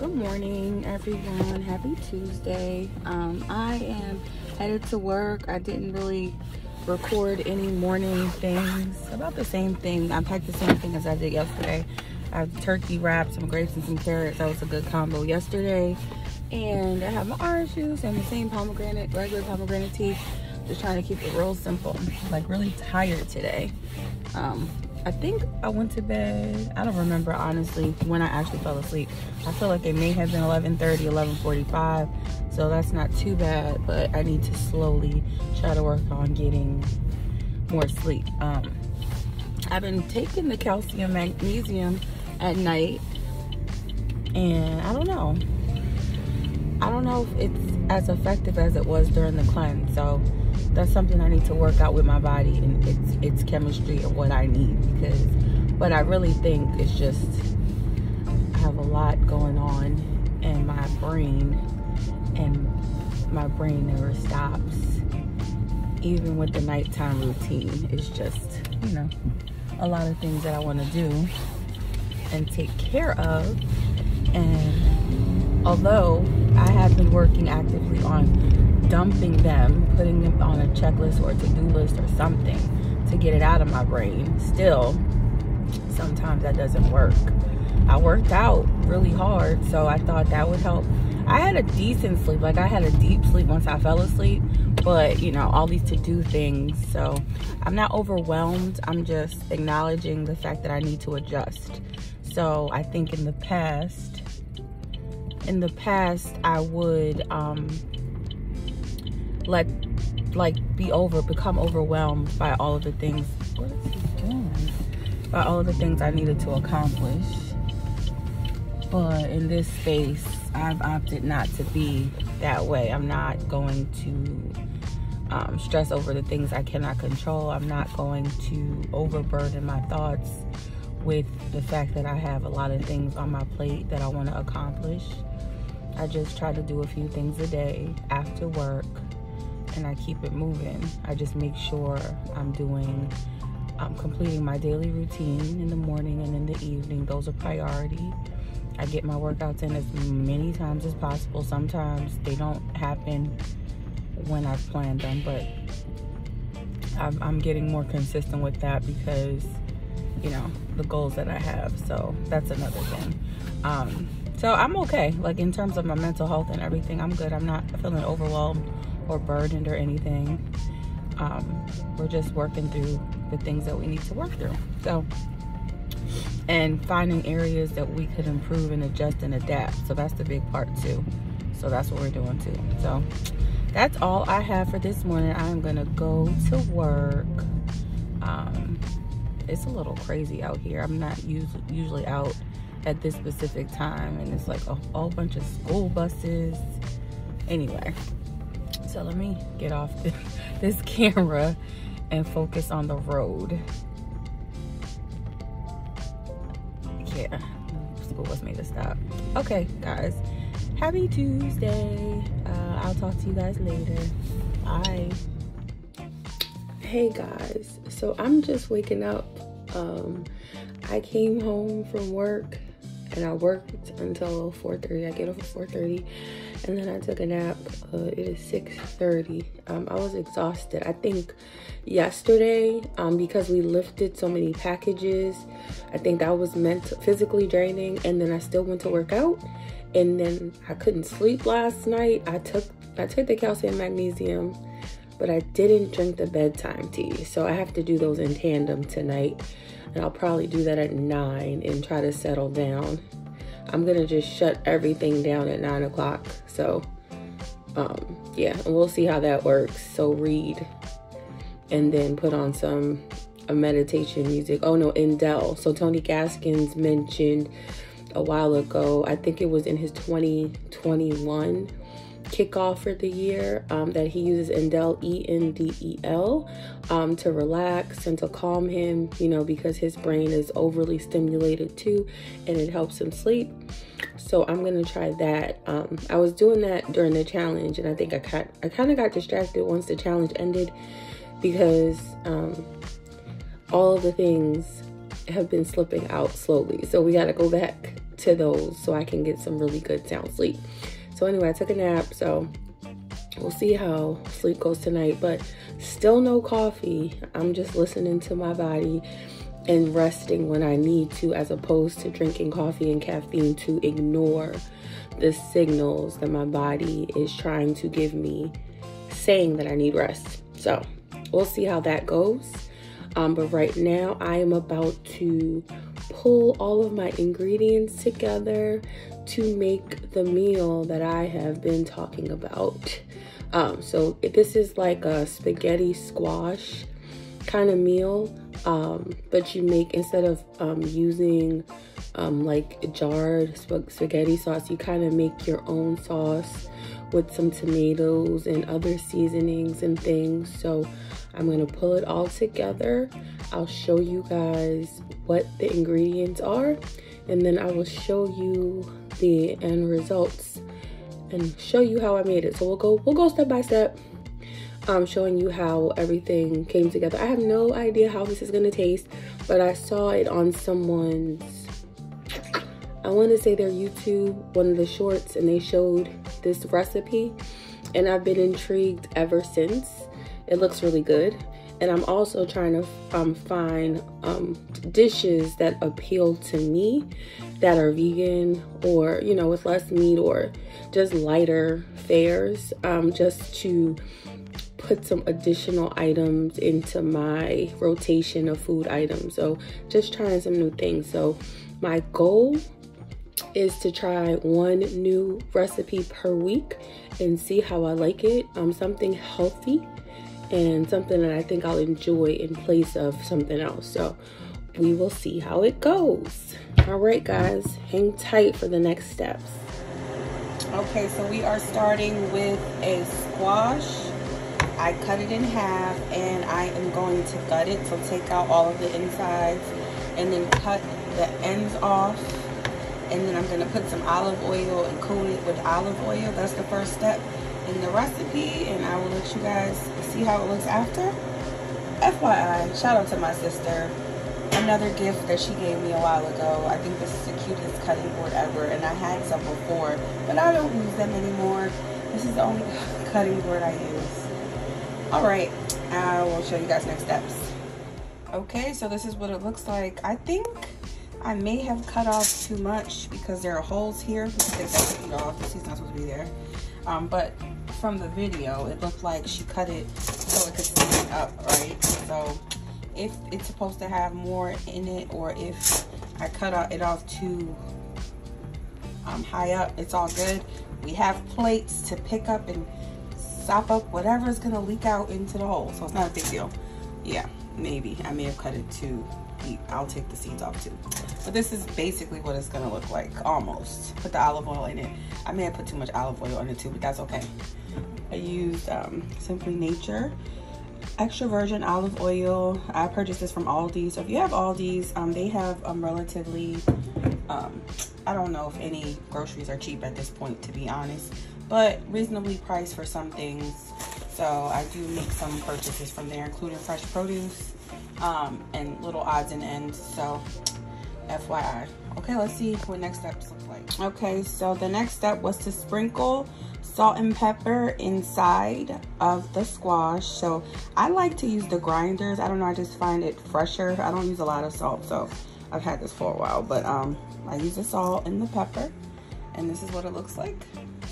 Good morning, everyone. Happy Tuesday. I am headed to work. I didn't really record any morning things. About the same thing. I packed the same thing as I did yesterday. I have turkey wraps, some grapes, and some carrots. That was a good combo yesterday. And I have my orange juice and the same regular pomegranate tea. Just trying to keep it real simple. I'm like really tired today. I think I went to bed. I don't remember honestly when I actually fell asleep. I feel like it may have been 11:30, 11:45. So that's not too bad, but I need to slowly try to work on getting more sleep. I've been taking the calcium magnesium at night, and I don't know if it's as effective as it was during the cleanse. So that's something I need to work out with my body and its chemistry and what I need, but I really think it's just I have a lot going on in my brain, and my brain never stops. Even with the nighttime routine, it's just, a lot of things that I want to do and take care of. And although I have been working actively on dumping them, putting them on a checklist or a to-do list or something to get it out of my brain, still sometimes that doesn't work. I worked out really hard, so I thought that would help. I had a decent sleep, like I had a deep sleep once I fell asleep, but all these to-do things, so I'm not overwhelmed. I'm just acknowledging the fact that I need to adjust. So I think in the past I would become overwhelmed by all of the things. What is he doing? By all of the things I needed to accomplish. But in this space, I've opted not to be that way. I'm not going to stress over the things I cannot control. I'm not going to overburden my thoughts with the fact that I have a lot of things on my plate that I want to accomplish. I just try to do a few things a day after work, and I keep it moving. I just make sure I'm completing my daily routine in the morning and in the evening. Those are priority. I get my workouts in as many times as possible. Sometimes they don't happen when I've planned them, but I'm getting more consistent with that because, the goals that I have. So that's another thing. So I'm okay. Like in terms of my mental health and everything, I'm good. I'm not feeling overwhelmed or burdened or anything. We're just working through the things that we need to work through. So, and finding areas that we could improve and adjust and adapt. So that's the big part too. So that's what we're doing too. So that's all I have for this morning. I'm gonna go to work. It's a little crazy out here. I'm not usually out at this specific time, and it's like a whole bunch of school buses. Anyway, so let me get off this camera and focus on the road. Yeah, school bus made us stop. Okay, guys, happy Tuesday. I'll talk to you guys later. Bye. Hey guys, so I'm just waking up. I came home from work and I worked until 4:30. I get off at 4:30 and then I took a nap. It is 6:30. I was exhausted. I think yesterday, because we lifted so many packages, I think that was physically draining, and then I still went to work out, and then I couldn't sleep last night. I took the calcium magnesium, but I didn't drink the bedtime tea. So I have to do those in tandem tonight. And I'll probably do that at 9 and try to settle down. I'm gonna just shut everything down at 9 o'clock. So yeah, and we'll see how that works. So read and then put on a meditation music. Oh no, Endel. So Tony Gaskins mentioned a while ago, I think it was in his 2021 kickoff for the year, that he uses Endel, E-N-D-E-L, to relax and to calm him, because his brain is overly stimulated too, and it helps him sleep. So I'm gonna try that. I was doing that during the challenge, and I think I kind of got distracted once the challenge ended, because all of the things have been slipping out slowly. So we got to go back to those so I can get some really good sound sleep. So anyway, I took a nap, so we'll see how sleep goes tonight, but still no coffee. I'm just listening to my body and resting when I need to, as opposed to drinking coffee and caffeine to ignore the signals that my body is trying to give me, saying that I need rest. So we'll see how that goes. But right now I am about to pull all of my ingredients together to make the meal that I have been talking about. So this is like a spaghetti squash kind of meal, but you make, instead of using like jarred spaghetti sauce, you kind of make your own sauce with some tomatoes and other seasonings and things. So I'm gonna pull it all together. I'll show you guys what the ingredients are, and then I will show you the end results and show you how I made it. So we'll go step by step, showing you how everything came together. I have no idea how this is gonna taste, but I saw it on someone's, I want to say their YouTube, one of the shorts, and they showed this recipe, and I've been intrigued ever since. It looks really good. And I'm also trying to find dishes that appeal to me, that are vegan, or, you know, with less meat, or just lighter fares, just to put some additional items into my rotation of food items. So just trying some new things. So my goal is to try one new recipe per week and see how I like it. Something healthy and something that I think I'll enjoy in place of something else. So we will see how it goes. All right, guys, hang tight for the next steps. Okay, so we are starting with a squash. I cut it in half, and I am going to gut it. So take out all of the insides and then cut the ends off. And then I'm gonna put some olive oil and coat it with olive oil. That's the first step in the recipe, and I will let you guys see how it looks after. FYI, shout out to my sister. Another gift that she gave me a while ago. I think this is the cutest cutting board ever, and I had some before, but I don't use them anymore. This is the only cutting board I use. All right, I will show you guys next steps. Okay, so this is what it looks like. I think I may have cut off too much because there are holes here. Let's take that seed off. The seed's not supposed to be there. But from the video, it looked like she cut it so it could stand up, right? So if it's supposed to have more in it, or if I cut it off too high up, it's all good. We have plates to pick up and sop up whatever is gonna leak out into the hole, so it's not a big deal. Yeah, maybe I may have cut it too deep. I'll take the seeds off too. But this is basically what it's gonna look like, almost. Put the olive oil in it. I may have put too much olive oil in it too, but that's okay. I used Simply Nature extra virgin olive oil. I purchased this from Aldi. So if you have Aldi's, they have relatively, I don't know if any groceries are cheap at this point, to be honest, but reasonably priced for some things. So I do make some purchases from there, including fresh produce and little odds and ends. So FYI. Okay, let's see what next steps look like. Okay, so the next step was to sprinkle salt and pepper inside of the squash. So I like to use the grinders. I don't know, I just find it fresher. I don't use a lot of salt, so I've had this for a while, but I use the salt and the pepper, and this is what it looks like.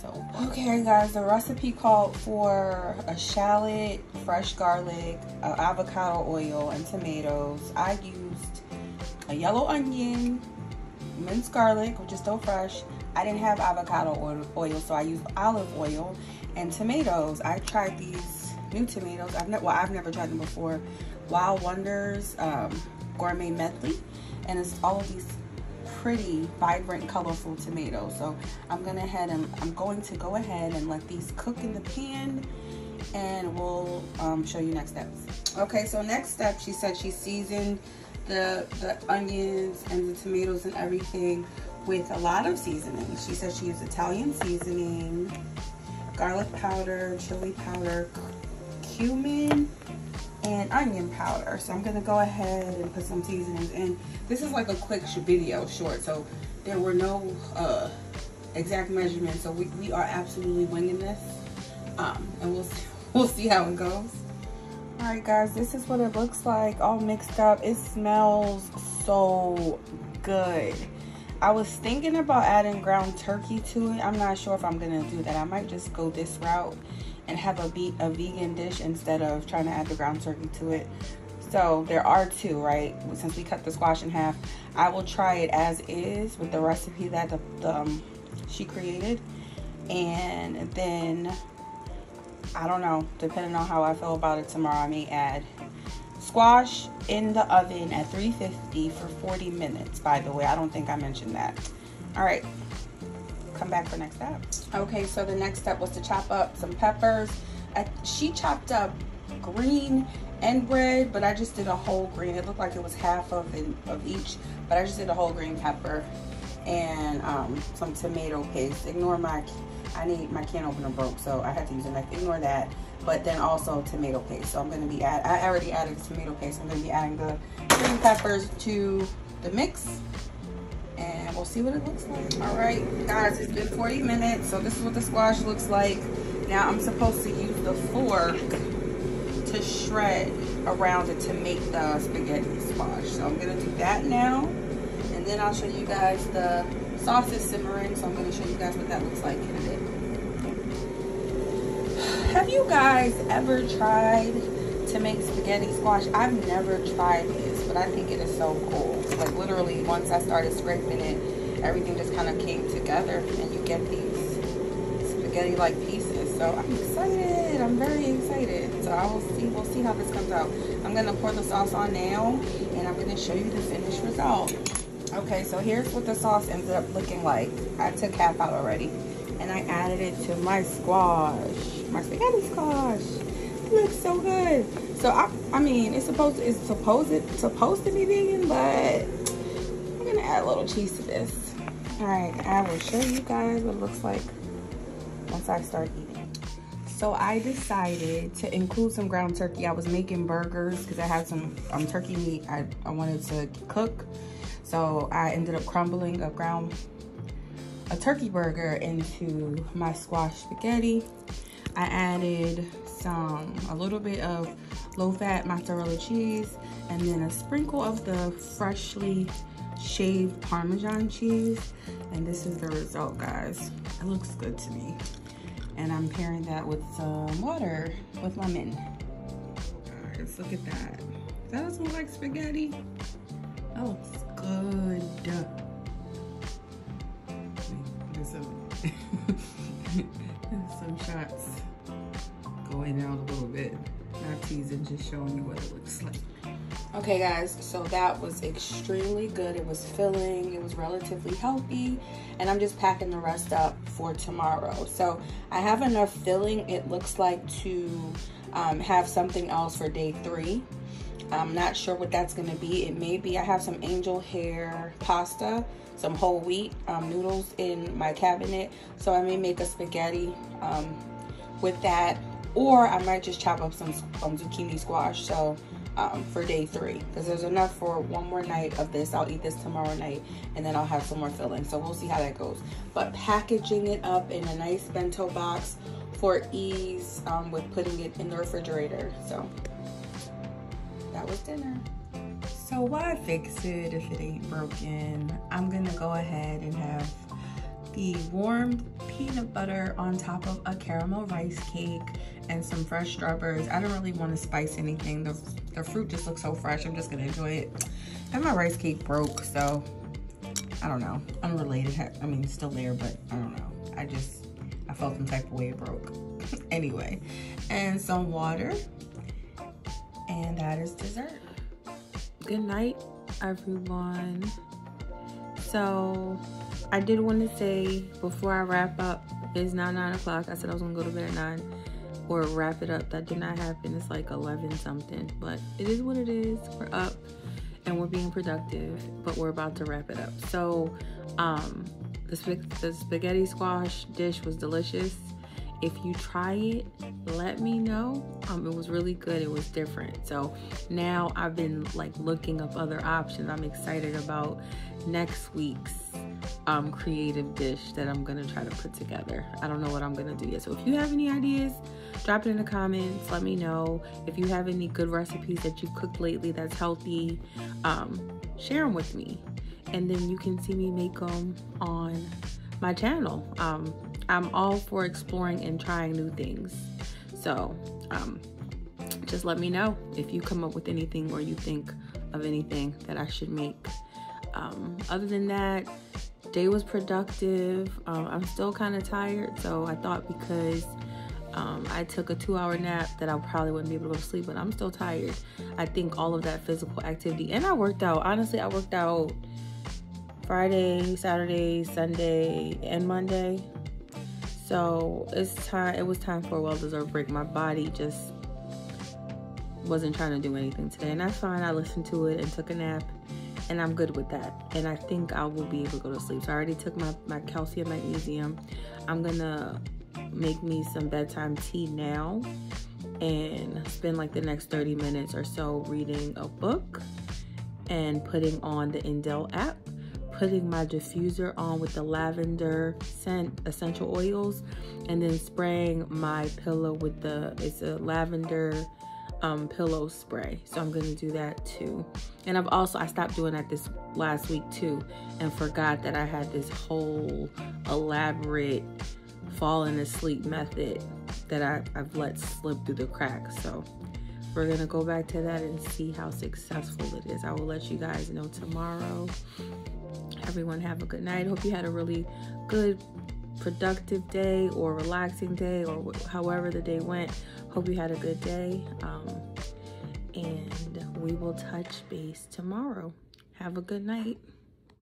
So okay guys, the recipe called for a shallot, fresh garlic, avocado oil, and tomatoes. I used a yellow onion, minced garlic, which is still fresh. I didn't have avocado oil, so I used olive oil, and tomatoes. I tried these new tomatoes. I've never tried them before. Wild Wonders gourmet medley, and it's all of these pretty, vibrant, colorful tomatoes. So I'm going to go ahead and let these cook in the pan, and we'll show you next steps. Okay, so next step, she said she seasoned the onions and the tomatoes and everything with a lot of seasoning. She said she used Italian seasoning, garlic powder, chili powder, cumin, and onion powder. So I'm gonna go ahead and put some seasonings in. This is like a quick video short, so there were no exact measurements, so we are absolutely winging this, and we'll see how it goes. All right, guys, this is what it looks like, all mixed up. It smells so good. I was thinking about adding ground turkey to it. I'm not sure if I'm gonna do that. I might just go this route and have a vegan dish instead of trying to add the ground turkey to it. So there are two, right? Since we cut the squash in half, I will try it as is with the recipe that she created, and then I don't know, depending on how I feel about it tomorrow, I may add squash in the oven at 350 for 40 minutes. By the way, I don't think I mentioned that. All right, come back for next step. Okay, so the next step was to chop up some peppers. She chopped up green and red, but I just did a whole green. It looked like it was half of each, but I just did a whole green pepper and some tomato paste. Ignore my can opener broke, so I had to use a knife. Ignore that. But then also tomato paste. So I'm going to be I already added the tomato paste. I'm going to be adding the green peppers to the mix, and we'll see what it looks like. All right, guys, it's been 40 minutes. So this is what the squash looks like. Now I'm supposed to use the fork to shred around it to make the spaghetti squash. So I'm going to do that now, and then I'll show you guys the sauce is simmering. So I'm going to show you guys what that looks like in a bit. Have you guys ever tried to make spaghetti squash? I've never tried this, but I think it is so cool. Like literally, once I started scraping it, everything just kind of came together, and you get these spaghetti-like pieces. So I'm excited. I'm very excited. So we'll see how this comes out. I'm gonna pour the sauce on now, and I'm gonna show you the finished result. Okay, so here's what the sauce ended up looking like. I took half out already, and I added it to my squash, my spaghetti squash. It looks so good. So I mean, it's supposed to be vegan, but I'm gonna add a little cheese to this. All right, I will show you guys what it looks like once I start eating. So I decided to include some ground turkey. I was making burgers because I had some turkey meat I wanted to cook. So I ended up crumbling a turkey burger into my squash spaghetti. I added a little bit of low-fat mozzarella cheese, and then a sprinkle of the freshly shaved Parmesan cheese. And this is the result, guys. It looks good to me. And I'm pairing that with some water with lemon. All right, let's look at that. That doesn't look like spaghetti. That looks good. There's some shots going out a little bit. Not teasing, just showing you what it looks like. Okay, guys, so that was extremely good. It was filling, it was relatively healthy, and I'm just packing the rest up for tomorrow. So I have enough filling, it looks like, to have something else for day 3. I'm not sure what that's gonna be. It may be, I have some angel hair pasta, some whole wheat noodles in my cabinet, so I may make a spaghetti with that, or I might just chop up some zucchini squash. So for day 3, because there's enough for one more night of this. I'll eat this tomorrow night, and then I'll have some more filling. So we'll see how that goes. But packaging it up in a nice bento box for ease with putting it in the refrigerator. So that was dinner. So why fix it if it ain't broken? I'm gonna go ahead and have the warmed peanut butter on top of a caramel rice cake and some fresh strawberries. I don't really want to spice anything. The fruit just looks so fresh. I'm just gonna enjoy it. And my rice cake broke, so I don't know. Unrelated. I mean, it's still there, but I don't know. I felt some type of way it broke. Anyway, and some water, and that is dessert. Good night, everyone. So I did want to say before I wrap up, it's now 9 o'clock. I said I was gonna go to bed at 9 or wrap it up. That did not happen. It's like 11 something, but it is what it is. We're up and we're being productive, but we're about to wrap it up. So the spaghetti squash dish was delicious. If you try it, let me know. It was really good. It was different. So now I've been like looking up other options. I'm excited about next week's creative dish that I'm gonna try to put together. I don't know what I'm gonna do yet. So if you have any ideas, drop it in the comments. Let me know. If you have any good recipes that you've cooked lately that's healthy, share them with me. And then you can see me make them on my channel. I'm all for exploring and trying new things. So just let me know if you come up with anything or you think of anything that I should make. Other than that, day was productive. I'm still kind of tired, so I thought because I took a 2-hour nap that I probably wouldn't be able to go to sleep, but I'm still tired. I think all of that physical activity, and I worked out. Honestly, I worked out Friday, Saturday, Sunday, and Monday. So it was time for a well-deserved break. My body just wasn't trying to do anything today, and that's fine. I listened to it and took a nap, and I'm good with that. And I think I will be able to go to sleep. So I already took my calcium, magnesium. I'm gonna make me some bedtime tea now and spend like the next 30 minutes or so reading a book and putting on the Indel app, putting my diffuser on with the lavender scent essential oils, and then spraying my pillow with it's a lavender pillow spray. So I'm gonna do that too. And I stopped doing that this last week too, and forgot that I had this whole elaborate falling asleep method that I've let slip through the cracks. So we're gonna go back to that and see how successful it is. I will let you guys know tomorrow. Everyone have a good night. Hope you had a really good, productive day or relaxing day, or however the day went. Hope you had a good day. And we will touch base tomorrow. Have a good night.